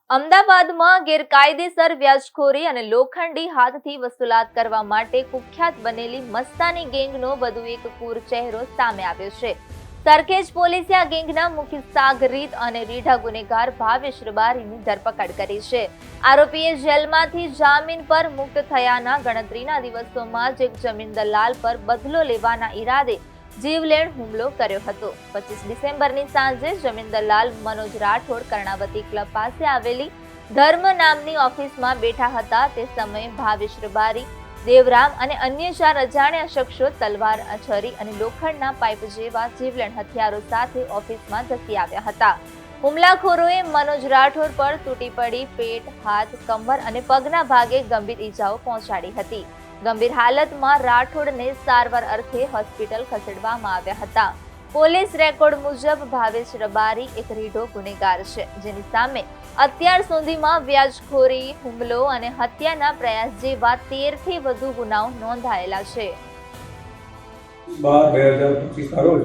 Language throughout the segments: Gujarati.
અમદાવાદમાં ગેરકાયદેસર વ્યાજખોરી અને લોખંડી હાથથી વસૂલાત કરવા માટે કુખ્યાત બનેલી મસ્તાની ગેંગનો વધુ એક કૂર ચહેરો સામે આવ્યો છે। સરખેજ પોલીસે આ ગેંગના મુખ્ય સાગરીત અને રીઢા ગુનેગાર ભાવેશ રબારીની ધરપકડ કરી છે। આરોપીએ જેલમાંથી જામીન પર મુક્ત થયાના ગણતરીના દિવસોમાં જ એક જમીન દલાલ પર બદલો લેવાના ઈરાદે જીવલેણ હુમલો કર્યો હતો। 25 ડિસેમ્બરની સાંજે જમીન દલાલ મનોજ રાઠોડ કર્ણાવતી ક્લબ પાસે આવેલી ધર્મ નામની ઓફિસમાં બેઠા હતા। તે સમયે ભાવેશ રબારી, દેવરામ અને અન્ય 4 અજાણ્યા શખ્સો તલવાર, છરી અને લોખંડના પાઇપ જેવા જીવલેણ હથિયારો સાથે ઓફિસમાં ધસી આવ્યા હતા। હુમલાખોરોએ મનોજ રાઠોડ પર તૂટી પડી પેટ, હાથ, કમર અને પગના ભાગે ગંભીર ઈજાઓ પહોંચાડી હતી। ગંભીર હાલતમાં રાઠોડને સારવાર અર્થે હોસ્પિટલ ખસેડવામાં આવ્યા હતા। પોલીસ રેકોર્ડ મુજબ ભાવેશ રબારી એક રીઢો ગુનેગાર છે, જેની સામે અત્યાર સુધીમાં વ્યાજખોરી, હુમલો અને હત્યાના પ્રયાસ જેવા 13 થી વધુ ગુનાઓ નોંધાયેલા છે। 12/2025 રોજ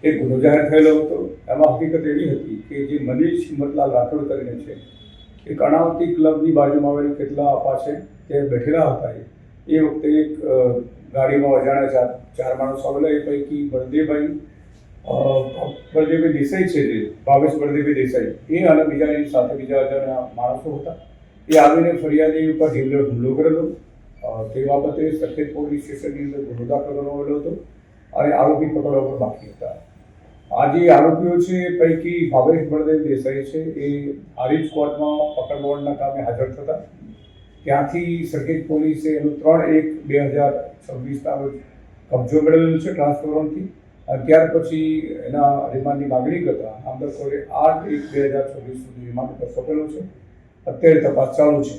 એક ગુનો જાહેર થયેલો હતો। એમાં હકીકત એવી હતી કે જે મનીષ હિંમતલાલ રાઠોડ કરીને છે, એ કર્ણાવતી ક્લબની બાજુમાં આવેલ કેટલા આપા છે તે બેઠેલા હતા। એ વખતે એક ગાડીમાં અજાણ્યા 4 માણસો આવેલા। એ પૈકી બળદેવભાઈ દેસાઈ છે, જે ભાવેશ બળદેવભાઈ દેસાઈ, એ અને બીજા સાથે બીજા અજાણ્યા માણસો હતા। એ આવીને ફરિયાદી ઉપર જીવલેણ હુમલો કરેલો। તે બાબતે સરખેજ પોલીસ સ્ટેશનની અંદર ગુનો દાખલ કરવામાં આવેલો હતો અને આરોપી પકડવા પર બાકી હતા। આ જે આરોપીઓ છે એ પૈકી ભાવેશ બળદેવ દેસાઈ છે, એ હારીજ કોર્ટમાં પકડ વોરંટના કામે હાજર થતા ત્યાંથી સરખેજ પોલીસે એનું 3/1/2026 રોજ કબજો મેળવેલો છે ટ્રાન્સફર વોરંટથી। ત્યાર પછી એના રિમાન્ડની માગણી કરતા નામદાર કોર્ટે 8/1/2026 સુધી રિમાન્ડ પર સોંપેલો છે। અત્યારે તપાસ ચાલુ છે।